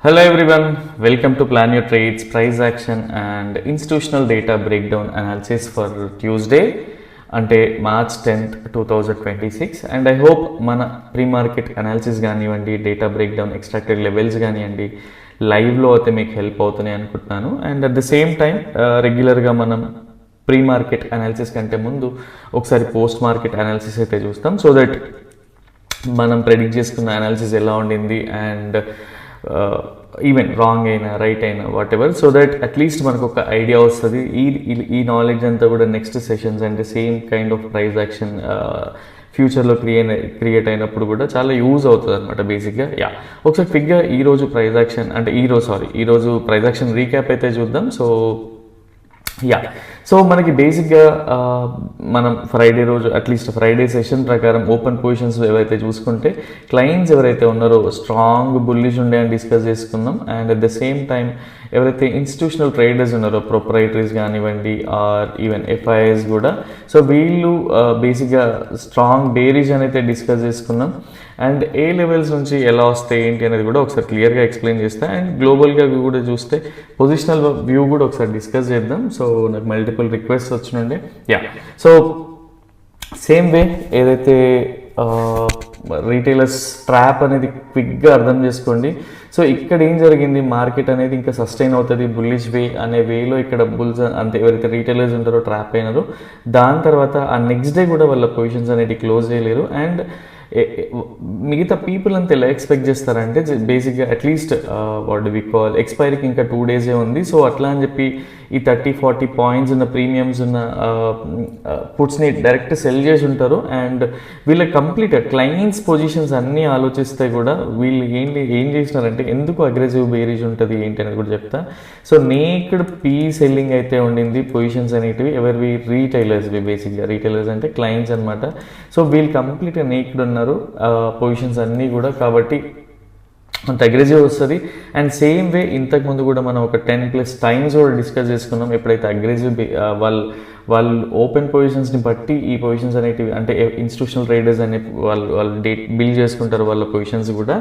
Hello everyone, welcome to Plan Your Trades, Price Action and Institutional Data Breakdown Analysis for Tuesday అంటే March 10th 2026 and I hope మన pre market analysis కానివ్వండి, data breakdown, extracted levels కానివ్వండి, లైవ్లో అయితే మీకు help అవుతున్నాయి అనుకుంటున్నాను. And at the same time రెగ్యులర్గా మనం ప్రీ మార్కెట్ అనాలిసిస్ కంటే ముందు ఒకసారి పోస్ట్ మార్కెట్ అనాలిసిస్ అయితే చూస్తాం, సో దట్ మనం ప్రెడిక్ట్ చేసుకున్న అనాలిసిస్ ఎలా ఉండింది అండ్ ఈవెన్ రాంగ్ అయినా రైట్ అయినా what ever, so that at least మనకు ఒక ఐడియా వస్తుంది. ఈ నాలెడ్జ్ అంతా కూడా నెక్స్ట్ సెషన్స్ అంటే same kind of price action ఫ్యూచర్లో క్రియేట్ అయినప్పుడు కూడా చాలా యూజ్ అవుతుంది అనమాట బేసిక్గా. ఒకసారి క్విక్గా ఈరోజు ప్రైస్ యాక్షన్ అంటే ఈరోజు ప్రైస్ యాక్షన్ రీక్యాప్ అయితే చూద్దాం. సో మనకి బేసిక్గా మనం ఫ్రైడే రోజు అట్లీస్ట్ ఫ్రైడే సెషన్ ప్రకారం ఓపెన్ పొజిషన్స్ ఏవైతే చూసుకుంటే క్లయింట్స్ ఎవరైతే ఉన్నారో స్ట్రాంగ్ బుల్లిష్ ఉండే అని డిస్కస్ చేసుకున్నాం. And at the same time ఎవరైతే ఇన్స్టిట్యూషనల్ ట్రేడర్స్ ఉన్నారో ప్రొప్రైటరీస్ కానివ్వండి ఆర్ ఈవెన్ ఎఫ్ఐఎస్ కూడా, సో వీళ్ళు బేసిక్గా స్ట్రాంగ్ బేరిష్ అని అయితే డిస్కస్ చేసుకున్నాం. అండ్ ఏ లెవెల్స్ నుంచి ఎలా వస్తాయి ఏంటి అనేది కూడా ఒకసారి క్లియర్గా ఎక్స్ప్లెయిన్ చేస్తా. అండ్ గ్లోబల్గా వ్యూ కూడా చూస్తే పొజిషనల్ వ్యూ కూడా ఒకసారి డిస్కస్ చేద్దాం. సో నాకు మల్టిపుల్ రిక్వెస్ట్ వచ్చినండి. సో సేమ్ వే ఏదైతే రీటైలర్స్ ట్రాప్ అనేది క్విక్గా అర్థం చేసుకోండి. సో ఇక్కడ ఏం జరిగింది, మార్కెట్ అనేది ఇంకా సస్టైన్ అవుతుంది బుల్లిష్ వే అనే వేలో ఇక్కడ బుల్స్ అంతే ఎవరైతే రీటైలర్స్ ఉంటారో ట్రాప్ అయినారో, దాని తర్వాత ఆ నెక్స్ట్ డే కూడా వాళ్ళ పొజిషన్స్ అనేది క్లోజ్ చేయలేరు. అండ్ మిగతా పీపుల్ అంతా ఎలా ఎక్స్పెక్ట్ చేస్తారంటే బేసిక్గా at least what do we call ఎక్స్పైరీకి ఇంకా 2 డేసే ఉంది, సో అట్లా అని చెప్పి ఈ 30-40 పాయింట్స్ ఉన్న ప్రీమియమ్స్ ఉన్న పుట్స్ని డైరెక్ట్ సెల్ చేసి ఉంటారు. అండ్ వీళ్ళ కంప్లీట్ క్లయింట్స్ పొజిషన్స్ అన్నీ ఆలోచిస్తే కూడా వీళ్ళు ఏం చేసినారంటే ఎందుకు అగ్రెసివ్ బేరీజ్ ఉంటుంది ఏంటి అనేది కూడా చెప్తా. సో నేక్డ్ పీ సెల్లింగ్ అయితే ఉండింది పొజిషన్స్ అనేటివి ఎవరివి, రీటైలర్స్వి. బేసిక్గా రీటైలర్స్ అంటే క్లయింట్స్ అనమాట. సో వీళ్ళు కంప్లీట్గా నేక్డ్ ఉన్నారు పొజిషన్స్ అన్నీ కూడా, కాబట్టి అంత అగ్రెసివ్ వస్తుంది. అండ్ సేమ్ వే ఇంతకుముందు కూడా మనం ఒక 10+ టైమ్స్ కూడా డిస్కస్ చేసుకున్నాం. ఎప్పుడైతే అగ్రెసివ్ వాళ్ళు ఓపెన్ పొజిషన్స్ని బట్టి ఈ పొజిషన్స్ అనేటివి అంటే ఇన్స్టిట్యూషనల్ ట్రేడర్స్ అనే వాళ్ళు బిల్డ్ చేసుకుంటారు వాళ్ళ పొజిషన్స్ కూడా.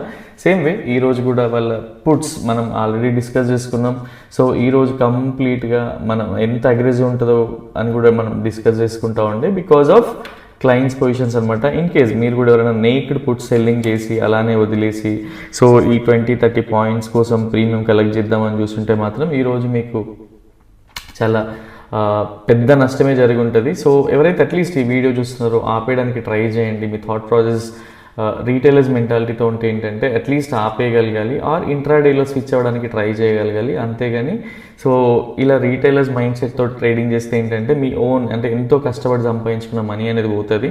సేమ్ వే ఈరోజు కూడా వాళ్ళ పుట్స్ మనం ఆల్రెడీ డిస్కస్ చేసుకున్నాం. సో ఈరోజు కంప్లీట్గా మనం ఎంత అగ్రెసివ్ ఉంటుందో అని కూడా మనం డిస్కస్ చేసుకుంటా ఉండే బికాజ్ ఆఫ్ క్లయింట్స్ పొజిషన్స్ అనమాట. ఇన్ కేస్ మీరు కూడా ఎవరైనా నేక్డ్ పుట్ సెల్లింగ్ చేసి అలానే వదిలేసి సో ఈ 20-30 పాయింట్స్ కోసం ప్రీమియం కలెక్ట్ చేద్దామని చూస్తుంటే మాత్రం ఈరోజు మీకు చాలా పెద్ద నష్టమే జరిగి ఉంటుంది. సో ఎవరైతే అట్లీస్ట్ ఈ వీడియో చూస్తున్నారో ఆపేయడానికి ట్రై చేయండి. మీ థాట్ ప్రాసెస్ రీటైలర్స్ మెంటాలిటీతో ఉంటే ఏంటంటే అట్లీస్ట్ ఆపేయగలగాలి ఆర్ ఇంట్రాడేలో స్విచ్ అవ్వడానికి ట్రై చేయగలగాలి, అంతేగాని సో ఇలా రీటైలర్స్ మైండ్ సెట్తో ట్రేడింగ్ చేస్తే ఏంటంటే మీ ఓన్ అంటే ఎంతో కష్టపడి సంపాదించుకున్న మనీ అనేది పోతుంది.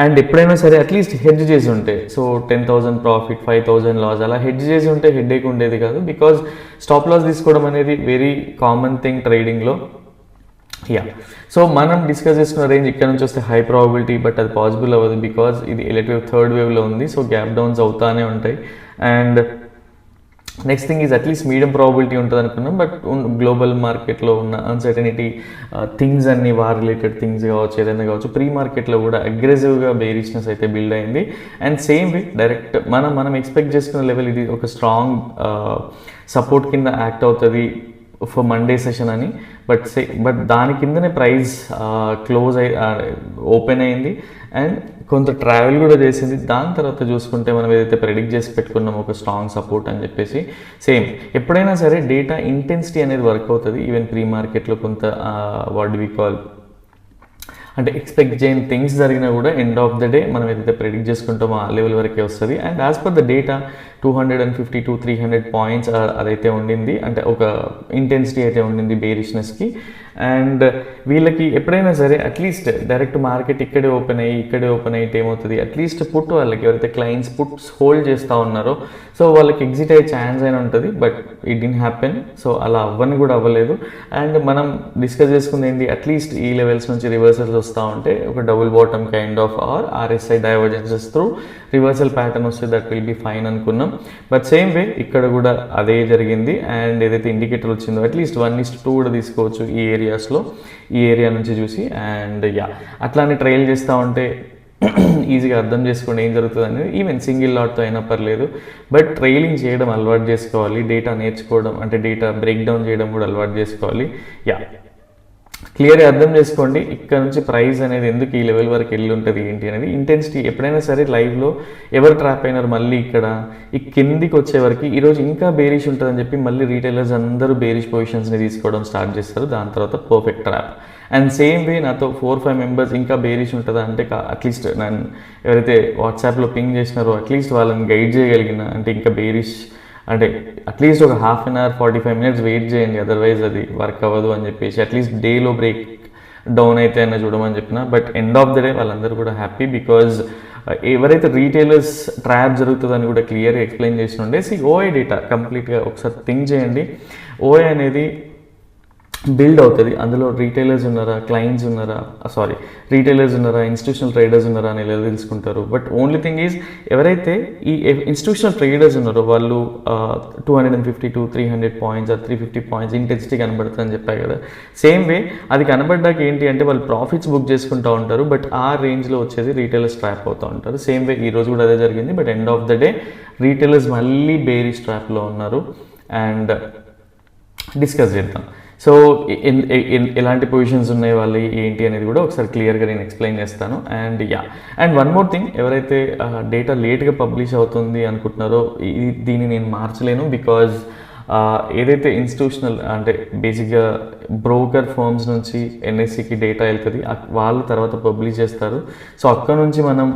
అండ్ ఎప్పుడైనా సరే అట్లీస్ట్ హెడ్జ్ చేసి ఉంటే సో 10,000 ప్రాఫిట్ 5,000 లాస్ అలా హెడ్జ్ చేసి ఉంటే హెడ్ఏక్ ఉండేది కాదు. బికాజ్ స్టాప్ లాస్ తీసుకోవడం అనేది వెరీ కామన్ థింగ్ ట్రేడింగ్లో. సో మనం డిస్కస్ చేసుకున్న రేంజ్ ఇక్కడ నుంచి వస్తే హై ప్రాబిలిటీ, బట్ అది పాసిబుల్ అవ్వదు బికాజ్ ఇది ఎలక్ట్రిక్ థర్డ్ వేవ్లో ఉంది. సో గ్యాప్ డౌన్స్ అవుతానే ఉంటాయి. And next thing is at least medium probability ఉంటుంది అనుకున్నాం, బట్ గ్లోబల్ మార్కెట్లో ఉన్న అన్సర్టనిటీ థింగ్స్ అన్ని వార్ రిలేటెడ్ థింగ్స్ కావచ్చు ఏదైనా కావచ్చు ప్రీ మార్కెట్లో కూడా అగ్రెసివ్గా బేరిష్నెస్ అయితే బిల్డ్ అయింది. అండ్ సేమ్ వే డైరెక్ట్ మనం ఎక్స్పెక్ట్ చేసుకున్న లెవెల్ ఇది ఒక స్ట్రాంగ్ సపోర్ట్ కింద యాక్ట్ అవుతుంది ఫర్ మండే సెషన్ అని, బట్ దాని కిందనే ప్రైస్ క్లోజ్ ఓపెన్ అయింది అండ్ కొంత ట్రావెల్ కూడా చేసింది. దాని తర్వాత చూసుకుంటే మనం ఏదైతే ప్రెడిక్ట్ చేసి పెట్టుకున్నాం ఒక స్ట్రాంగ్ సపోర్ట్ అని చెప్పేసి, సేమ్ ఎప్పుడైనా సరే డేటా ఇంటెన్సిటీ అనేది వర్క్ అవుతుంది. ఈవెన్ ప్రీ మార్కెట్లో కొంత వాట్ డు వి కాల్ అంటే ఎక్స్పెక్ట్ చేయని థింగ్స్ జరిగినా కూడా ఎండ్ ఆఫ్ ద డే మనం ఏదైతే ప్రెడిక్ట్ చేసుకుంటామో ఆ లెవెల్ వరకే వస్తుంది. And as per the data 250-300 points అదైతే ఉండింది, అంటే ఒక ఇంటెన్సిటీ అయితే ఉండింది బేరిష్నెస్కి. అండ్ వీళ్ళకి ఎప్పుడైనా సరే అట్లీస్ట్ డైరెక్ట్ మార్కెట్ ఇక్కడే ఓపెన్ అయితే ఏమవుతుంది, అట్లీస్ట్ పుట్ వాళ్ళకి ఎవరైతే క్లయింట్స్ పుట్స్ హోల్డ్ చేస్తూ ఉన్నారో సో వాళ్ళకి ఎగ్జిట్ అయ్యే ఛాన్స్ అయినా ఉంటుంది, but it didn't happen. So అలా కూడా అవ్వలేదు. అండ్ మనం డిస్కస్ చేసుకుంది ఏంటి, అట్లీస్ట్ ఈ లెవెల్స్ నుంచి రివర్సల్స్ వస్తూ ఉంటే ఒక double bottom kind of or RSI divergences through reversal pattern వస్తే దట్ విల్ బి ఫైన్ అనుకున్నాం. బట్ సేమ్ వే ఇక్కడ కూడా అదే జరిగింది. అండ్ ఏదైతే ఇండికేటర్ వచ్చిందో అట్లీస్ట్ 1:2 కూడా తీసుకోవచ్చు ఈ ఏరియాస్లో, ఈ ఏరియా నుంచి చూసి. అండ్ అట్లానే ట్రైల్ చేస్తూ ఉంటే ఈజీగా అర్థం చేసుకోండి ఏం జరుగుతుంది అనేది. ఈవెన్ సింగిల్ లాట్తో అయినా పర్లేదు, బట్ ట్రైలింగ్ చేయడం అలవాటు చేసుకోవాలి, డేటా నేర్చుకోవడం అంటే డేటా బ్రేక్ డౌన్ చేయడం కూడా అలవాటు చేసుకోవాలి. యా, క్లియర్గా అర్థం చేసుకోండి ఇక్కడ నుంచి ప్రైస్ అనేది ఎందుకు ఈ లెవెల్ వరకు వెళ్ళి ఉంటుంది ఏంటి అనేది. ఇంటెన్సిటీ ఎప్పుడైనా సరే లైవ్లో ఎవరు ట్రాప్ అయినారు మళ్ళీ ఇక్కడ ఈ కిందికి వచ్చే వరకు ఈరోజు ఇంకా బేరిష్ ఉంటుందని చెప్పి మళ్ళీ రీటైలర్స్ అందరూ బేరిష్ పొజిషన్స్ని తీసుకోవడం స్టార్ట్ చేస్తారు, దాని తర్వాత perfect trap. And same way నాతో 4-5 మెంబర్స్ ఇంకా బేరిష్ ఉంటుందా అంటే అట్లీస్ట్ నన్ను ఎవరైతే వాట్సాప్లో పింగ్ చేసినారో అట్లీస్ట్ వాళ్ళని గైడ్ చేయగలిగిన, అంటే ఇంకా బేరిష్ అంటే అట్లీస్ట్ ఒక half an hour 45 minutes wait చేయండి, అదర్వైజ్ అది వర్క్ అవ్వదు అని చెప్పేసి అట్లీస్ట్ డేలో బ్రేక్ డౌన్ అయితే అయినా చూడమని చెప్పిన. But end of the day వాళ్ళందరూ కూడా హ్యాపీ, బికాజ్ ఎవరైతే రీటైలర్స్ ట్రాప్ జరుగుతుందని కూడా క్లియర్గా ఎక్స్ప్లెయిన్ చేసి ఉండే. ఓఐ డేటా కంప్లీట్గా ఒకసారి థింక్ చేయండి. ఓఐ అనేది బిల్డ్ అవుతుంది, అందులో రీటైలర్స్ ఉన్నారా, క్లయింట్స్ ఉన్నారా, రీటైలర్స్ ఉన్నారా, ఇన్స్టిట్యూషనల్ ట్రేడర్స్ ఉన్నారా అని ఎలా తెలుసుకుంటారు. బట్ ఓన్లీ థింగ్ ఈజ్ ఎవరైతే ఈ ఇన్స్టిట్యూషనల్ ట్రేడర్స్ ఉన్నారో వాళ్ళు 250 to 300 points ఆ 350 points ఇంటెన్సిటీ కనబడుతుందని చెప్పాయి కదా. సేమ్ వే అది కనబడ్డాక ఏంటి అంటే వాళ్ళు ప్రాఫిట్స్ బుక్ చేసుకుంటూ ఉంటారు, బట్ ఆ రేంజ్లో వచ్చేది రీటైలర్స్ ట్రాప్ అవుతూ ఉంటారు. సేమ్ వే ఈరోజు కూడా అదే జరిగింది. But end of the day retailers మళ్ళీ బేరిష్ ట్రాప్లో ఉన్నారు అండ్ డిస్కస్ చేద్దాం. సో ఎలాంటి పొజిషన్స్ ఉన్నాయి వాళ్ళు ఏంటి అనేది కూడా ఒకసారి క్లియర్గా నేను ఎక్స్ప్లెయిన్ చేస్తాను. అండ్ వన్ మోర్ థింగ్, ఎవరైతే డేటా లేట్గా పబ్లిష్ అవుతుంది అనుకుంటున్నారో దీన్ని నేను మార్చలేను, బికాజ్ ఏదైతే ఇన్స్టిట్యూషనల్ అంటే బేసిక్గా బ్రోకర్ ఫర్మ్స్ నుంచి ఎన్ఎస్సికి డేటా వెళ్తుంది, వాళ్ళు తర్వాత పబ్లిష్ చేస్తారు. సో అక్కడ నుంచి మనం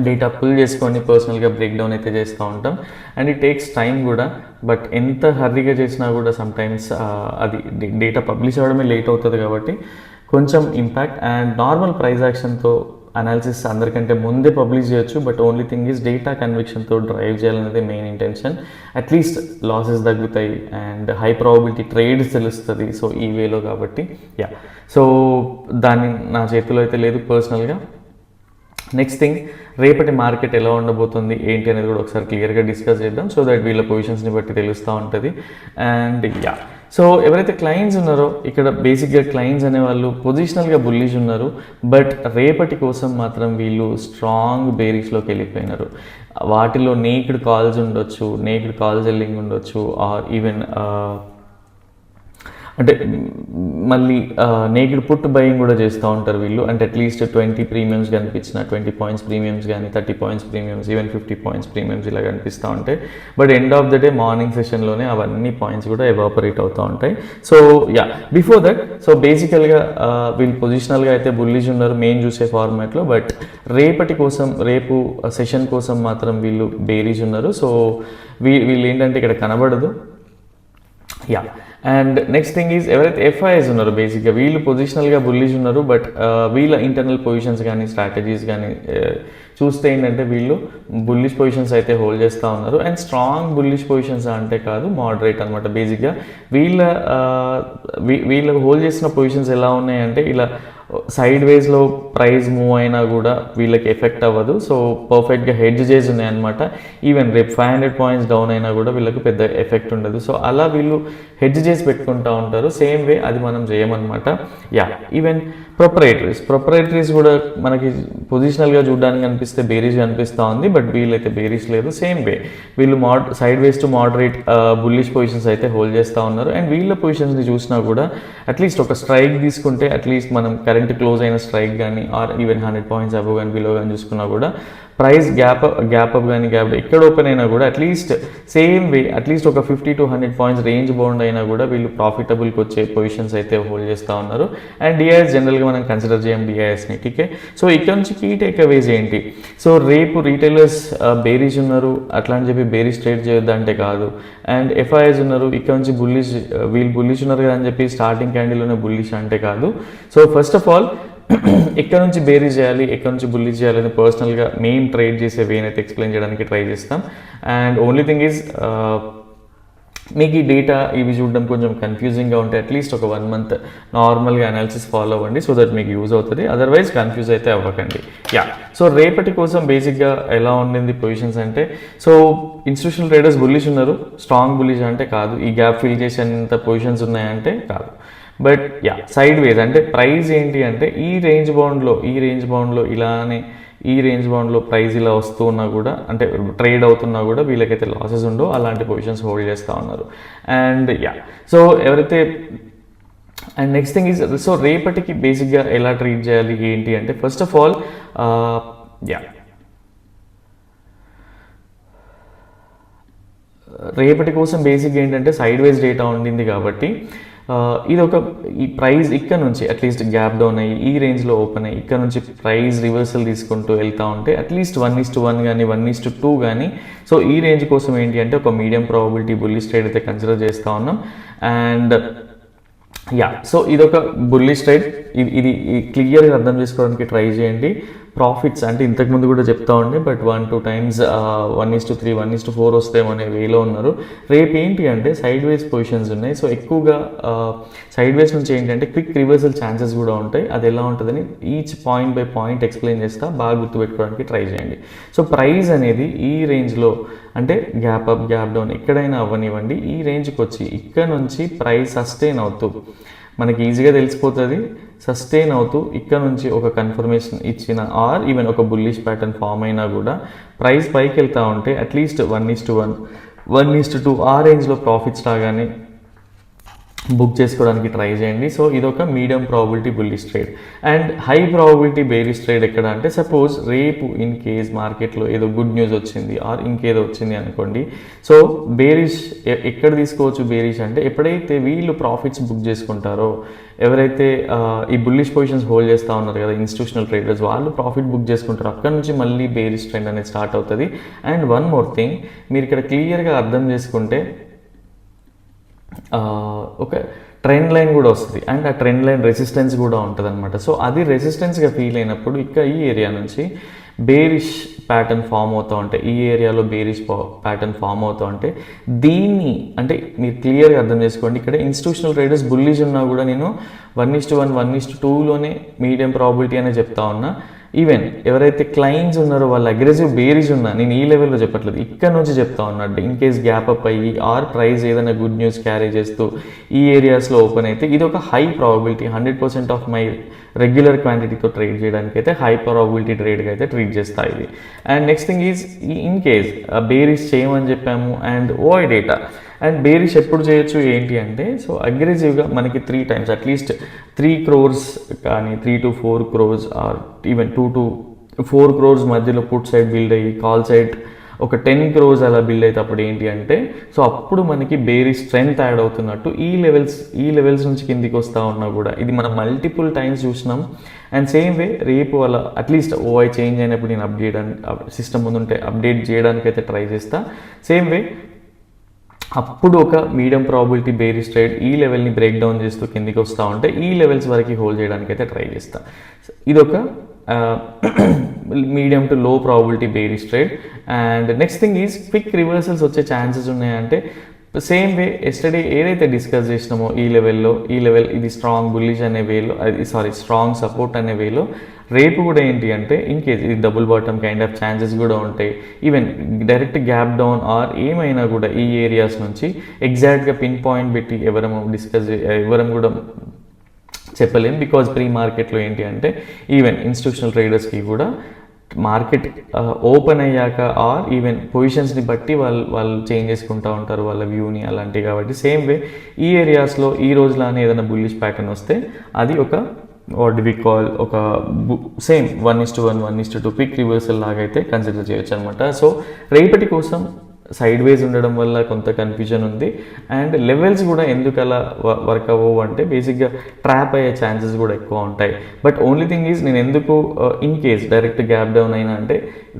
డేటా పుల్ చేసుకొని పర్సనల్గా బ్రేక్ డౌన్ అయితే చేస్తూ ఉంటాం. అండ్ ఇట్ టేక్స్ టైం కూడా, బట్ ఎంత హర్రీగా చేసినా కూడా సమ్టైమ్స్ అది డేటా పబ్లిష్ అవ్వడమే లేట్ అవుతుంది కాబట్టి కొంచెం ఇంపాక్ట్. అండ్ నార్మల్ ప్రైస్ యాక్షన్తో అనాలిసిస్ అందరికంటే ముందే పబ్లిష్ చేయొచ్చు, but only thing is data కన్విక్షన్తో డ్రైవ్ చేయాలనేది మెయిన్ ఇంటెన్షన్. అట్లీస్ట్ లాసెస్ తగ్గుతాయి అండ్ హై ప్రాబిలిటీ ట్రేడ్స్ తెలుస్తుంది. సో ఈ వేలో కాబట్టి సో దాన్ని నా చేతిలో అయితే లేదు పర్సనల్గా. నెక్స్ట్ థింగ్, రేపటి మార్కెట్ ఎలా ఉండబోతుంది ఏంటి అనేది కూడా ఒకసారి క్లియర్గా డిస్కస్ చేద్దాం, సో దట్ వీళ్ళ పొజిషన్స్ని బట్టి తెలుస్తూ ఉంటుంది. అండ్ సో ఎవరైతే క్లయింట్స్ ఉన్నారో ఇక్కడ బేసిక్గా క్లయింట్స్ అనేవాళ్ళు పొజిషనల్గా బుల్లిష్ ఉన్నారు, బట్ రేపటి కోసం మాత్రం వీళ్ళు స్ట్రాంగ్ బేరిష్లోకి వెళ్ళిపోయినారు. వాటిలో నేక్డ్ కాల్స్ ఉండొచ్చు, నేక్డ్ కాల్ సెల్లింగ్ ఉండొచ్చు, ఆర్ ఈవెన్ అంటే మళ్ళీ నేక్డ్ పుట్ బయింగ్ కూడా చేస్తూ ఉంటారు వీళ్ళు. అంటే అట్లీస్ట్ 20 ప్రీమియమ్స్ కనిపించిన 20 points ప్రీమియమ్స్ కానీ 30 points premiums, even 50 points premiums ఇలా కనిపిస్తూ ఉంటాయి. But end of the day morning సెషన్లోనే అవన్నీ పాయింట్స్ కూడా ఎవాపరేట్ అవుతూ ఉంటాయి. సో బిఫోర్ దట్ బేసికల్గా వీళ్ళు పొజిషనల్గా అయితే బుల్లిష్ ఉన్నారు మెయిన్ చూసే ఫార్మాట్లో, బట్ రేపటి కోసం రేపు సెషన్ కోసం మాత్రం వీళ్ళు బేరిష్ ఉన్నారు. సో వీళ్ళు ఏంటంటే ఇక్కడ కనబడదు. అండ్ నెక్స్ట్ థింగ్ ఈజ్ ఎవరైతే ఎఫ్ఐఎస్ ఉన్నారో బేసిక్గా వీళ్ళు పొజిషనల్గా బుల్లిష్ ఉన్నారు, బట్ వీళ్ళ ఇంటర్నల్ పొజిషన్స్ కానీ స్ట్రాటజీస్ కానీ చూస్తే ఏంటంటే వీళ్ళు బుల్లిష్ పొజిషన్స్ అయితే హోల్డ్ చేస్తూ ఉన్నారు. అండ్ స్ట్రాంగ్ బుల్లిష్ పొజిషన్స్ అంటే కాదు, మోడరేట్ అనమాట. బేసిక్గా వీళ్ళ హోల్డ్ చేసిన పొజిషన్స్ ఎలా ఉన్నాయంటే ఇలా సైడ్ వేస్లో ప్రైస్ మూవ్ అయినా కూడా వీళ్ళకి ఎఫెక్ట్ అవ్వదు. సో పర్ఫెక్ట్గా హెడ్జ్ చేసి ఉన్నాయన్నమాట. ఈవెన్ రేపు 500 points డౌన్ అయినా కూడా వీళ్ళకి పెద్ద ఎఫెక్ట్ ఉండదు. సో అలా వీళ్ళు హెడ్జ్ చేసి పెట్టుకుంటూ ఉంటారు. సేమ్ వే అది మనం చేయమన్నమాట. ఈవెన్ ప్రొపరేటరీస్ కూడా మనకి పొజిషనల్గా చూడడానికి అనిపిస్తే బేరిష్ అనిపిస్తూ ఉంది, బట్ వీళ్ళైతే బేరిష్ లేదు. సేమ్ వే వీళ్ళు side ways to moderate bullish positions అయితే హోల్డ్ చేస్తూ ఉన్నారు. అండ్ వీళ్ళ పొజిషన్స్ని చూసినా కూడా అట్లీస్ట్ ఒక స్ట్రైక్ తీసుకుంటే అట్లీస్ట్ మనం కరెంట్ క్లోజ్ అయిన స్ట్రైక్ కానీ ఆర్ ఈవెన్ 100 points అబవ్ కానీ బిలో కానీ చూసుకున్నా కూడా ప్రైస్ గ్యాప్ అప్ కానీ గ్యాప్ ఎక్కడ ఓపెన్ అయినా కూడా అట్లీస్ట్ సేమ్ వే అట్లీస్ట్ ఒక 50 to 100 points రేంజ్ బౌండ్ అయినా కూడా వీళ్ళు ప్రాఫిటబుల్కి వచ్చే పొజిషన్స్ అయితే హోల్డ్ చేస్తూ ఉన్నారు. అండ్ డిఐఎస్ జనరల్గా మనం కన్సిడర్ చేయం డిఐఎస్ని. టీకే, సో ఇక్కడ నుంచి కీ టేక్ అవేస్ ఏంటి? సో రేపు రీటైలర్స్ బేరిష్ ఉన్నారు అట్లా అని చెప్పి బేరిష్ ట్రేడ్ చేయొద్దు అంటే కాదు. అండ్ ఎఫ్ఐఎస్ ఉన్నారు ఇక్కడ నుంచి బుల్లిష్, వీళ్ళు బుల్లిష్ ఉన్నారు కదా అని చెప్పి స్టార్టింగ్ క్యాండిల్లోనే బుల్లిష్ అంటే కాదు. సో ఫస్ట్ ఆఫ్ ఆల్ ఎక్కడ నుంచి బేరీ చేయాలి, ఎక్కడ నుంచి బుల్లి చేయాలని పర్సనల్గా మెయిన్ ట్రేడ్ చేసే వేనైతే ఎక్స్ప్లెయిన్ చేయడానికి ట్రై చేస్తాం. అండ్ ఓన్లీ థింగ్ ఈజ్ మీకు ఈ డేటా ఇవి చూడడం కొంచెం కన్ఫ్యూజింగ్గా ఉంటే అట్లీస్ట్ ఒక 1 month నార్మల్గా అనాలిసిస్ ఫాలో అవ్వండి, సో దట్ మీకు యూజ్ అవుతుంది. అదర్వైజ్ కన్ఫ్యూజ్ అయితే అవ్వకండి. సో రేపటి కోసం బేసిక్గా ఎలా ఉండింది పొజిషన్స్ అంటే, సో ఇన్స్టిట్యూషనల్ ట్రేడర్స్ బుల్లిష్ ఉన్నారు, స్ట్రాంగ్ బుల్లిష్ అంటే కాదు. ఈ గ్యాప్ ఫిల్ చేసేంత పొజిషన్స్ ఉన్నాయంటే కాదు. బట్ యా సైడ్ వేస్ అంటే ప్రైస్ ఏంటి అంటే ఈ రేంజ్ బౌండ్లో ఇలానే ఈ రేంజ్ బౌండ్లో ప్రైస్ ఇలా వస్తూ ఉన్నా కూడా అంటే ట్రేడ్ అవుతున్నా కూడా వీళ్ళకైతే లాసెస్ ఉండవు, అలాంటి పొజిషన్స్ హోల్డ్ చేస్తూ ఉన్నారు. అండ్ యా సో ఎవరైతే and next thing is so రేపటికి బేసిక్గా ఎలా ట్రీట్ చేయాలి ఏంటి అంటే ఫస్ట్ ఆఫ్ ఆల్ యా రేపటి కోసం బేసిక్గా ఏంటంటే సైడ్ వైజ్ డేటా ఉండింది కాబట్టి ఇది ఒక ఈ ప్రైస్ ఇక్కడ నుంచి అట్లీస్ట్ గ్యాప్ డౌన్ అయ్యి ఈ రేంజ్లో ఓపెన్ అయ్యి ఇక్కడ నుంచి ప్రైస్ రివర్సల్ తీసుకుంటూ వెళ్తూ ఉంటే అట్లీస్ట్ 1:1 కానీ 1:2 కానీ సో ఈ రేంజ్ కోసం ఏంటి అంటే ఒక మీడియం ప్రాబబిలిటీ బుల్లిష్ ట్రేడ్ అయితే కన్సిడర్ చేస్తూ ఉన్నాం. అండ్ యా సో ఇదొక బుల్లిష్ ట్రేడ్, ఇది క్లియర్గా అర్థం చేసుకోవడానికి ట్రై చేయండి. ప్రాఫిట్స్ అంటే ఇంతకుముందు కూడా చెప్తా ఉండే బట్ 1-2 times 1:3 1:4 వస్తాయేమో అనే వేలో ఉన్నారు. రేపు ఏంటి అంటే సైడ్ వేస్ పొజిషన్స్ ఉన్నాయి. సో ఎక్కువగా సైడ్ వేస్ నుంచి ఏంటంటే క్విక్ రివర్సల్ ఛాన్సెస్ కూడా ఉంటాయి. అది ఎలా ఉంటుందని each point by point explain చేస్తా, బాగా గుర్తుపెట్టుకోవడానికి ట్రై చేయండి. సో ప్రైస్ అనేది ఈ రేంజ్లో అంటే గ్యాప్ అప్ గ్యాప్ డౌన్ ఎక్కడైనా అవ్వనివ్వండి, ఈ రేంజ్కి వచ్చి ఇక్కడ నుంచి ప్రైస్ సస్టైన్ అవుతూ మనకి ఈజీగా తెలిసిపోతుంది. సస్టైన్ అవుతూ ఇక్కడ నుంచి ఒక కన్ఫర్మేషన్ ఇచ్చిన ఆర్ ఈవెన్ ఒక బుల్లిష్ ప్యాటర్న్ ఫామ్ అయినా కూడా ప్రైస్ పైకి వెళ్తూ ఉంటే అట్లీస్ట్ 1:1 1:2 ఆ రేంజ్లో ప్రాఫిట్స్ రాగానే బుక్ చేసుకోవడానికి ట్రై చేయండి. సో ఇదొక medium probability bullish trade. And high probability bearish trade ఎక్కడ అంటే సపోజ్ రేపు ఇన్ కేస్ మార్కెట్లో ఏదో గుడ్ న్యూస్ వచ్చింది ఆర్ ఇంకేదో వచ్చింది అనుకోండి. సో బేరిష్ ఎక్కడ తీసుకోవచ్చు బేరిష్ అంటే ఎప్పుడైతే వీళ్ళు ప్రాఫిట్స్ బుక్ చేసుకుంటారో, ఎవరైతే ఈ బుల్లిష్ పొజిషన్స్ హోల్డ్ చేస్తూ ఉన్నారు కదా ఇన్స్టిట్యూషనల్ ట్రేడర్స్, వాళ్ళు ప్రాఫిట్ బుక్ చేసుకుంటారు, అక్కడ నుంచి మళ్ళీ బేరిష్ ట్రెండ్ అనేది స్టార్ట్ అవుతుంది. అండ్ వన్ మోర్ థింగ్, మీరు ఇక్కడ క్లియర్గా అర్థం చేసుకుంటే ఒక ట్రెండ్ లైన్ కూడా వస్తుంది అండ్ ఆ ట్రెండ్ లైన్ రెసిస్టెన్స్ కూడా ఉంటుంది అనమాట. సో అది రెసిస్టెన్స్గా ఫీల్ అయినప్పుడు ఇక్కడ ఈ ఏరియా నుంచి బేరిష్ ప్యాటర్న్ ఫామ్ అవుతూ ఉంటే, ఈ ఏరియాలో బేరిష్ ప్యాటర్న్ ఫామ్ అవుతూ ఉంటే దీన్ని అంటే మీరు క్లియర్గా అర్థం చేసుకోండి. ఇక్కడ ఇన్స్టిట్యూషనల్ ట్రేడర్స్ బుల్లిష్ ఉన్నా కూడా నేను 1:1 1:2లోనే మీడియం ప్రాబిలిటీ అనే చెప్తా ఉన్నా. ఈవెన్ ఎవరైతే క్లయింట్స్ ఉన్నారో వాళ్ళ అగ్రెసివ్ బేరిష్ ఉన్నా నేను ఈ లెవెల్లో చెప్పట్లేదు, ఇక్కడ నుంచి చెప్తా ఉన్నట్టు ఇన్ కేస్ గ్యాప్ అప్ అయ్యి ఆర్ ప్రైస్ ఏదైనా గుడ్ న్యూస్ క్యారీ చేస్తూ ఈ ఏరియాస్లో ఓపెన్ అయితే ఇది ఒక high probability 100% of my regular క్వాంటిటీతో ట్రేడ్ చేయడానికి అయితే హై ప్రాబిలిటీ ట్రేడ్గా అయితే ట్రీట్ చేస్తాయి ఇది. And next thing is in case bearish చేయమని చెప్పాము and OI data. And bearish ఎప్పుడు చేయొచ్చు ఏంటి అంటే సో అగ్రెసివ్గా మనకి 3 times అట్లీస్ట్ 3 crores కానీ 3 to 4 crores or even 2 to 4 crores మధ్యలో పుట్ సైడ్ బిల్డ్ అయ్యి కాల్ సైడ్ ఒక 10 crores అలా బిల్డ్ అయితే అప్పుడు ఏంటి అంటే సో అప్పుడు మనకి బేరిష్ స్ట్రెంగ్త్ యాడ్ అవుతున్నట్టు ఈ లెవెల్స్ నుంచి కిందికి వస్తూ ఉన్నా కూడా ఇది మనం మల్టిపుల్ టైమ్స్ చూసినాం. అండ్ సేమ్ వే రేపు అలా అట్లీస్ట్ ఓఐ చేంజ్ అయినప్పుడు నేను సిస్టమ్ ముందుంటే అప్డేట్ చేయడానికి అయితే ట్రై చేస్తా. సేమ్ వే అప్పుడు ఒక మీడియం ప్రాబిలిటీ బేరిష్ ట్రేడ్ ఈ లెవెల్ని బ్రేక్ డౌన్ చేస్తూ కిందికి వస్తూ ఉంటే ఈ లెవెల్స్ వరకు హోల్డ్ చేయడానికి అయితే ట్రై చేస్తా. ఇదొక మీడియం టు లో probability bearish trade. And next thing is quick reversals వచ్చే ఛాన్సెస్ ఉన్నాయంటే సేమ్ వే ఎస్టర్డే ఏదైతే డిస్కస్ చేసినామో ఈ లెవెల్ ఇది స్ట్రాంగ్ బుల్లిష్ అనే వేలో స్ట్రాంగ్ సపోర్ట్ అనే వేలో రేపు కూడా ఏంటి అంటే ఇన్ కేస్ ఇది double bottom kind of chances కూడా ఉంటాయి. Even direct gap down are ఏమైనా కూడా ఈ ఏరియాస్ నుంచి ఎగ్జాక్ట్గా పిన్ పాయింట్ పెట్టి ఎవరం కూడా చెప్పలేం. బికాజ్ ప్రీ మార్కెట్లో ఏంటి అంటే ఈవెన్ ఇన్స్టిట్యూషనల్ ట్రేడర్స్కి కూడా మార్కెట్ ఓపెన్ అయ్యాక ఆర్ ఈవెన్ పొజిషన్స్ని బట్టి వాళ్ళు చేంజ్ చేసుకుంటూ ఉంటారు వాళ్ళ వ్యూని అలాంటివి. కాబట్టి సేమ్ వే ఈ ఏరియాస్లో ఈ రోజులానే ఏదైనా బుల్లిష్ ప్యాటర్న్ వస్తే అది ఒక వాట్ వి కాల్ ఒక సేమ్ 1:1 1:2 క్విక్ రివర్సల్ లాగా అయితే కన్సిడర్ చేయొచ్చు అనమాట. సో రేపటి కోసం సైడ్ వేస్ ఉండడం వల్ల కొంత కన్ఫ్యూజన్ ఉంది. అండ్ లెవెల్స్ కూడా ఎందుకు అలా వర్క్ అవ్వవు అంటే బేసిక్గా ట్రాప్ అయ్యే ఛాన్సెస్ కూడా ఎక్కువ ఉంటాయి. బట్ ఓన్లీ థింగ్ ఈజ్ నేను ఎందుకు in case direct gap down అయినా అంటే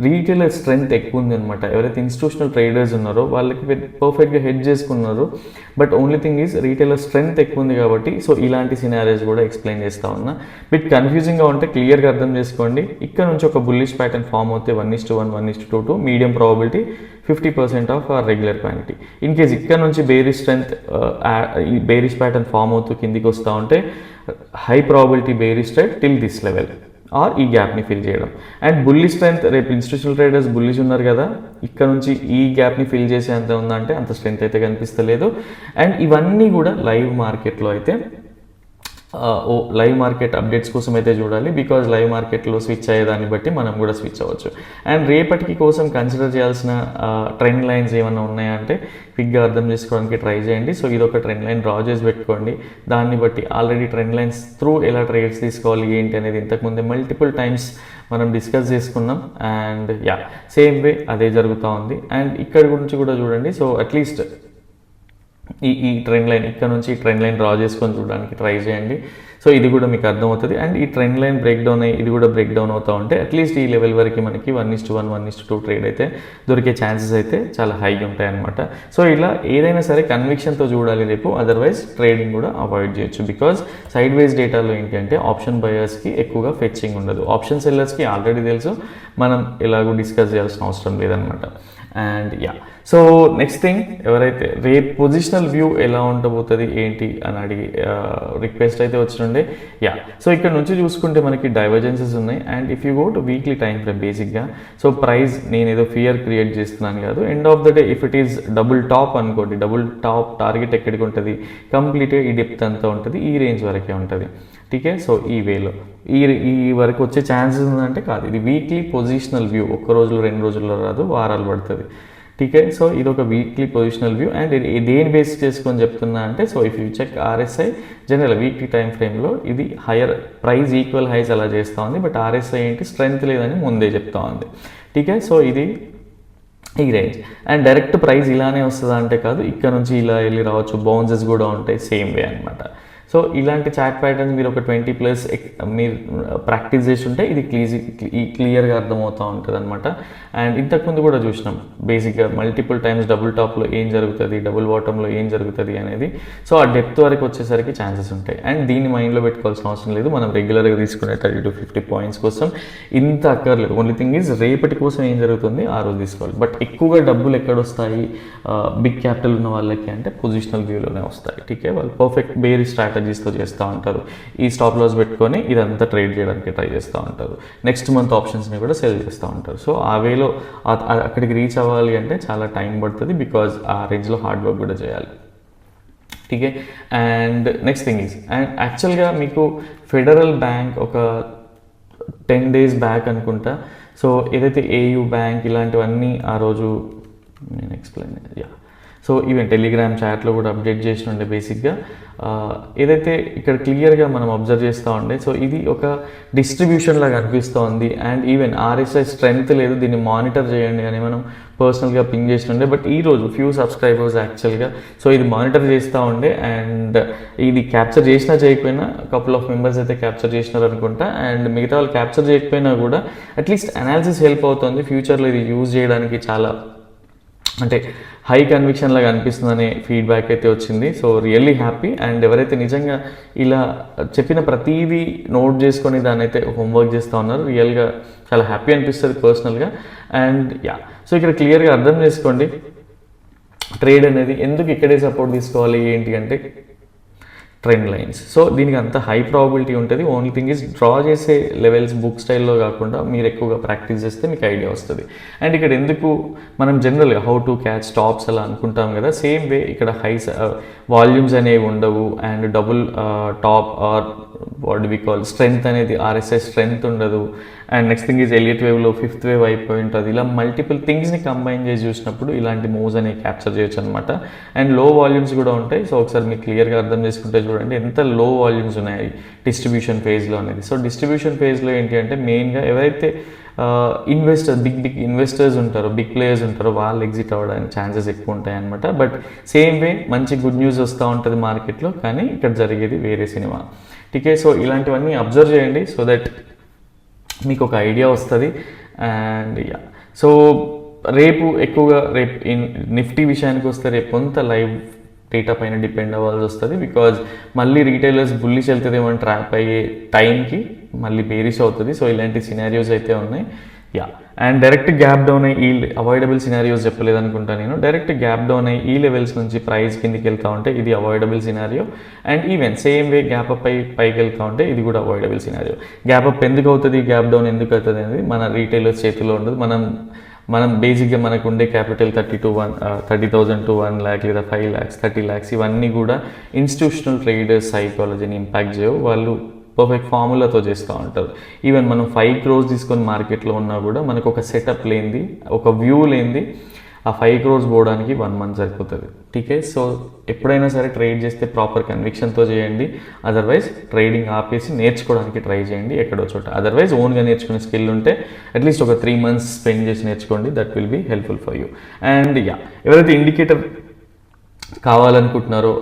రీటైలర్ స్ట్రెంగ్త్ ఎక్కువ ఉంది అనమాట. ఎవరైతే ఇన్స్టిట్యూషనల్ ట్రేడర్స్ ఉన్నారో వాళ్ళకి పర్ఫెక్ట్గా హెడ్ చేసుకున్నారు. But only thing is retailer strength ఎక్కువ ఉంది కాబట్టి సో ఇలాంటి సినారియోస్ కూడా ఎక్స్ప్లెయిన్ చేస్తూ ఉన్నా. బిట్ కన్ఫ్యూజింగ్గా ఉంటే క్లియర్గా అర్థం చేసుకోండి. ఇక్కడ నుంచి ఒక బుల్లిష్ ప్యాటర్న్ ఫామ్ అవుతే 1:1 1:2 medium probability 50% of or regular quantity. In case ఇక్కడ నుంచి బేరిష్ ప్యాటర్న్ ఫామ్ అవుతూ కిందికి వస్తూ ఉంటే high probability bearish trade till this level or ఈ గ్యాప్ని ఫిల్ చేయడం. అండ్ బుల్లిష్ స్ట్రెంత్ రేపు ఇన్స్టిట్యూషనల్ ట్రేడర్స్ బుల్లిష్ ఉన్నారు కదా, ఇక్కడ నుంచి ఈ గ్యాప్ని ఫిల్ చేసే అంత ఉందంటే అంత స్ట్రెంత్ అయితే కనిపిస్తలేదు. అండ్ ఇవన్నీ కూడా లైవ్ మార్కెట్లో అయితే లైవ్ మార్కెట్ అప్డేట్స్ కోసం అయితే చూడాలి, బికాజ్ లైవ్ మార్కెట్లో స్విచ్ అయ్యేదాన్ని బట్టి మనం కూడా స్విచ్ అవ్వచ్చు. అండ్ రేపటికి కోసం కన్సిడర్ చేయాల్సిన ట్రెండ్ లైన్స్ ఏమైనా ఉన్నాయంటే క్విక్గా అర్థం చేసుకోవడానికి ట్రై చేయండి. సో ఇది ఒక ట్రెండ్ లైన్ డ్రా చేసి పెట్టుకోండి. దాన్ని బట్టి ఆల్రెడీ ట్రెండ్ లైన్స్ త్రూ ఎలా ట్రేడ్స్ తీసుకోవాలి ఏంటి అనేది ఇంతకుముందే మల్టిపుల్ టైమ్స్ మనం డిస్కస్ చేసుకున్నాం. అండ్ సేమ్ వే అదే జరుగుతూ ఉంది. అండ్ ఇక్కడ గురించి కూడా చూడండి. సో అట్లీస్ట్ ఈ ట్రెండ్ లైన్ ఇక్కడ నుంచి ఈ ట్రెండ్ లైన్ డ్రా చేసుకొని చూడడానికి ట్రై చేయండి. సో ఇది కూడా మీకు అర్థమవుతుంది. అండ్ ఈ ట్రెండ్ లైన్ బ్రేక్ డౌన్ అయ్యి ఇది కూడా బ్రేక్ డౌన్ అవుతూ ఉంటే అట్లీస్ట్ ఈ లెవెల్ వరకు మనకి 1:1, 1:2 ట్రేడ్ అయితే దొరికే ఛాన్సెస్ అయితే చాలా హైగా ఉంటాయి అనమాట. సో ఇలా ఏదైనా సరే కన్విక్షన్తో చూడాలి రేపు, అదర్వైజ్ ట్రేడింగ్ కూడా అవాయిడ్ చేయొచ్చు. బికాజ్ సైడ్ వైజ్ డేటాలో ఏంటి అంటే ఆప్షన్ బయర్స్కి ఎక్కువగా ఫెచ్చింగ్ ఉండదు, ఆప్షన్ సెల్లర్స్కి ఆల్రెడీ తెలుసు, మనం ఎలాగో డిస్కస్ చేయాల్సిన అవసరం లేదనమాట. అండ్ సో నెక్స్ట్ థింగ్, ఎవరైతే రేపు పొజిషనల్ వ్యూ ఎలా ఉండబోతుంది ఏంటి అని అడిగి రిక్వెస్ట్ అయితే వచ్చిండే. సో ఇక్కడ నుంచి చూసుకుంటే మనకి డైవర్జెన్సెస్ ఉన్నాయి. And if you go two weekly time frame బేసిక్గా, సో ప్రైస్ నేను ఏదో ఫియర్ క్రియేట్ చేస్తున్నాను కాదు, end of the day if it is double tap అనుకోండి, డబుల్ టాప్ టార్గెట్ ఎక్కడికి ఉంటుంది, కంప్లీట్గా ఈ డెప్త్ అంతా ఉంటుంది, ఈ రేంజ్ వరకే ఉంటుంది. టీకే, సో ఈ వేలో ఈ వరకు వచ్చే ఛాన్సెస్ ఉందంటే కాదు, ఇది వీక్లీ పొజిషనల్ వ్యూ, ఒక్క రోజులో 2 రోజుల్లో రాదు, వారాలు పడుతుంది. టీకే, సో ఇది ఒక వీక్లీ పొజిషనల్ వ్యూ. అండ్ దేని బేస్ చేసుకొని చెప్తున్నా అంటే, so if you check RSI general weekly time ఫ్రేమ్లో ఇది హైయర్ ప్రైస్ ఈక్వల్ హైస్ అలా చేస్తూ ఉంది, బట్ RSI ఏంటి స్ట్రెంత్ లేదని ముందే చెప్తా ఉంది. టీకే, సో ఇది ఈ రేంజ్. అండ్ డైరెక్ట్ ప్రైస్ ఇలానే వస్తుందా అంటే కాదు, ఇక్కడ నుంచి ఇలా వెళ్ళి రావచ్చు, బౌన్సెస్ కూడా ఉంటాయి సేమ్ వే అనమాట. సో ఇలాంటి చార్ట్ ప్యాటర్న్స్ మీరు ఒక 20+ మీరు ప్రాక్టీస్ చేసి ఉంటే ఇది క్లియర్గా అర్థమవుతూ ఉంటుంది అనమాట. అండ్ ఇంతకుముందు కూడా చూసినాం బేసిక్గా మల్టిపుల్ టైమ్స్ డబుల్ టాప్లో ఏం జరుగుతుంది, డబుల్ బాటంలో ఏం జరుగుతుంది అనేది. సో ఆ డెప్త్ వరకు వచ్చేసరికి ఛాన్సెస్ ఉంటాయి. అండ్ దీన్ని మైండ్లో పెట్టుకోవాల్సిన అవసరం లేదు, మనం రెగ్యులర్గా తీసుకునే 30 to 50 పాయింట్స్ కోసం ఇంత అక్కర్లేదు. ఓన్లీ థింగ్ ఈజ్ రేపటి కోసం ఏం జరుగుతుంది ఆ రోజు తీసుకోవాలి. బట్ ఎక్కువగా డబ్బులు ఎక్కడొస్తాయి బిగ్ క్యాపిటల్ ఉన్న వాళ్ళకి అంటే పొజిషనల్ వ్యూలోనే వస్తాయి. టీకే, వాళ్ళు పర్ఫెక్ట్ బేరీ స్ట్రాటజీస్తో చేస్తూ ఉంటారు, ఈ స్టాప్ లాస్ పెట్టుకొని ఇదంతా ట్రేడ్ చేయడానికి ట్రై చేస్తూ ఉంటారు, నెక్స్ట్ మంత్ ఆప్షన్స్ని కూడా సెల్ చేస్తూ ఉంటారు. సో ఆ వేలో అక్కడికి రీచ్ అవ్వాలి అంటే చాలా టైం పడుతుంది, బికాజ్ ఆ రేంజ్లో హార్డ్ వర్క్ కూడా చేయాలి. టీకే, and next thing is, and యాక్చువల్గా మీకు ఫెడరల్ బ్యాంక్ ఒక 10 days బ్యాక్ అనుకుంటా, సో ఏదైతే AU బ్యాంక్ ఇలాంటివన్నీ ఆ రోజు నేను ఎక్స్ప్లెయిన్ సో ఈవెన్ టెలిగ్రామ్ చాట్లో కూడా అప్డేట్ చేసి ఉండే బేసిక్గా ఏదైతే ఇక్కడ క్లియర్గా మనం అబ్జర్వ్ చేస్తూ ఉండే. సో ఇది ఒక డిస్ట్రిబ్యూషన్ లాగా అనిపిస్తూ ఉంది. అండ్ ఈవెన్ RSI స్ట్రెంగ్త్ లేదు, దీన్ని మానిటర్ చేయండి అని మనం పర్సనల్గా పింగ్ చేస్తుండే. బట్ ఈరోజు ఫ్యూ సబ్స్క్రైబర్స్ యాక్చువల్గా సో ఇది మానిటర్ చేస్తూ ఉండే. అండ్ ఇది క్యాప్చర్ చేసినా చేయకపోయినా కపుల్ ఆఫ్ మెంబర్స్ అయితే క్యాప్చర్ చేసినారు అనుకుంటా. అండ్ మిగతా వాళ్ళు క్యాప్చర్ చేయకపోయినా కూడా అట్లీస్ట్ అనాలిసిస్ హెల్ప్ అవుతుంది, ఫ్యూచర్లో ఇది యూజ్ చేయడానికి చాలా అంటే హై కన్విక్షన్ లాగా అనిపిస్తుందనే ఫీడ్బ్యాక్ అయితే వచ్చింది. So really happy. అండ్ ఎవరైతే నిజంగా ఇలా చెప్పిన ప్రతిదీ నోట్ చేసుకొని దాన్ని అయితే హోంవర్క్ చేస్తూ ఉన్నారు, రియల్గా చాలా హ్యాపీ అనిపిస్తుంది పర్సనల్గా. అండ్ సో ఇక్కడ క్లియర్గా అర్థం చేసుకోండి ట్రేడ్ అనేది ఎందుకు ఇక్కడే సపోర్ట్ తీసుకోవాలి ఏంటి అంటే ట్రెండ్ లైన్స్. సో దీనికి అంత హై ప్రాబిలిటీ ఉంటుంది. ఓన్లీ థింగ్ ఈజ్ డ్రా చేసే లెవెల్స్ బుక్ స్టైల్లో కాకుండా మీరు ఎక్కువగా ప్రాక్టీస్ చేస్తే మీకు ఐడియా వస్తుంది. అండ్ ఇక్కడ ఎందుకు మనం జనరల్గా హౌ టు క్యాచ్ టాప్స్ అలా అనుకుంటాం కదా, సేమ్ వే ఇక్కడ హైస్ వాల్యూమ్స్ అనేవి ఉండవు. And double top or what we call strength అనేది RSI స్ట్రెంగ్త్ ఉండదు. And next thing is Elliott వేవ్లో 5th వేవ్ అయిపోయి ఉంటుంది. ఇలా మల్టిపుల్ థింగ్స్ని కంబైన్ చేసి చూసినప్పుడు ఇలాంటి మూవ్స్ అనేవి క్యాప్చర్ చేయొచ్చు అనమాట. అండ్ లో వాల్యూమ్స్ కూడా ఉంటాయి. సో ఒకసారి మీకు క్లియర్గా అర్థం చేసుకుంటే చూడండి ఎంత లో వాల్యూమ్స్ ఉన్నాయి డిస్ట్రిబ్యూషన్ ఫేజ్లో అనేది. సో డిస్ట్రిబ్యూషన్ ఫేజ్లో ఏంటి అంటే మెయిన్గా ఎవరైతే బిగ్ ఇన్వెస్టర్స్ ఉంటారో, బిగ్ ప్లేయర్స్ ఉంటారో వాళ్ళు ఎగ్జిట్ అవ్వడానికి ఛాన్సెస్ ఎక్కువ ఉంటాయి అనమాట. బట్ సేమ్ వే మంచి గుడ్ న్యూస్ వస్తూ ఉంటుంది మార్కెట్లో, కానీ ఇక్కడ జరిగేది వేరే సినిమా. టీకే, సో ఇలాంటివన్నీ అబ్జర్వ్ చేయండి సో దట్ మీకు ఒక ఐడియా వస్తుంది. అండ్ సో రేపు ఎక్కువగా నిఫ్టీ విషయానికి వస్తే రేపు కొంత లైవ్ డేటా పైన డిపెండ్ అవ్వాల్సి వస్తుంది. బికాజ్ మళ్ళీ రీటైలర్స్ బుల్లిష్ వెళ్తుందేమో ట్రాప్ అయ్యే టైంకి మళ్ళీ బేరిష్ అవుతుంది. సో ఇలాంటి సినారియోస్ అయితే ఉన్నాయి. అండ్ డైరెక్ట్ గ్యాప్ డౌన్ అయ్యి ఈ అవాయిడబుల్ సినారియోస్ చెప్పలేదు అనుకుంటా నేను. డైరెక్ట్ గ్యాప్ డౌన్ అయ్యి ఈ లెవెల్స్ నుంచి ప్రైస్ కిందికి వెళ్తూ ఉంటే ఇది avoidable scenario. And even same way gap up అయి పైకి వెళ్తూ ఉంటే ఇది కూడా అవాయిడబుల్ సినారియో. గ్యాప్ అప్ ఎందుకు అవుతుంది, గ్యాప్ డౌన్ ఎందుకు అవుతుంది అనేది మన రీటైలర్స్ చేతిలో ఉండదు. మనం మనం బేసిక్గా మనకు ఉండే క్యాపిటల్ 30,000 to 1 lakh లేదా 5 lakhs 30 lakhs ఇవన్నీ కూడా ఇన్స్టిట్యూషనల్ ట్రేడర్స్ సైకాలజీని ఇంపాక్ట్ చేయవు. వాళ్ళు పర్ఫెక్ట్ ఫార్ములాతో చేస్తూ ఉంటారు. ఈవెన్ మనం 5 crores తీసుకొని మార్కెట్లో ఉన్నా కూడా మనకు ఒక సెటప్ లేనిది, ఒక వ్యూ లేనిది ఆ 5 crores పోవడానికి 1 month సరిపోతుంది. టీకే. సో ఎప్పుడైనా సరే ట్రేడ్ చేస్తే ప్రాపర్ కన్విక్షన్తో చేయండి. అదర్వైజ్ ట్రేడింగ్ ఆపేసి నేర్చుకోవడానికి ట్రై చేయండి ఎక్కడో చోట. అదర్వైజ్ ఓన్గా నేర్చుకునే స్కిల్ ఉంటే అట్లీస్ట్ ఒక 3 months స్పెండ్ చేసి నేర్చుకోండి. That will be helpful for you. And ఎవరైతే ఇండికేటర్ కావాలనుకుంటున్నారో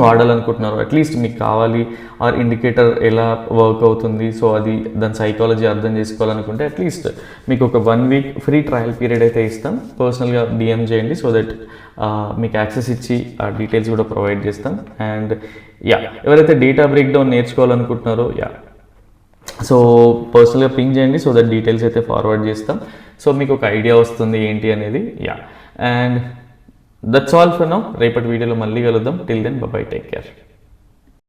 వాడాలనుకుంటున్నారో అట్లీస్ట్ మీకు కావాలి ఆర్ ఇండికేటర్ ఎలా వర్క్ అవుతుంది, సో అది దాని సైకాలజీ అర్థం చేసుకోవాలనుకుంటే అట్లీస్ట్ మీకు ఒక 1 week ఫ్రీ ట్రయల్ పీరియడ్ అయితే ఇస్తాం. పర్సనల్గా డిఎం చేయండి సో దట్ మీకు యాక్సెస్ ఇచ్చి ఆ డీటెయిల్స్ కూడా ప్రొవైడ్ చేస్తాం. అండ్ ఎవరైతే డేటా బ్రేక్ డౌన్ నేర్చుకోవాలనుకుంటున్నారో సో పర్సనల్గా పింగ్ చేయండి సో దట్ డీటెయిల్స్ అయితే ఫార్వర్డ్ చేస్తాం. సో మీకు ఒక ఐడియా వస్తుంది ఏంటి అనేది. And that's all for now. రేపటి వీడియోలో మళ్ళీ కలుద్దాం. Till then bye, take care.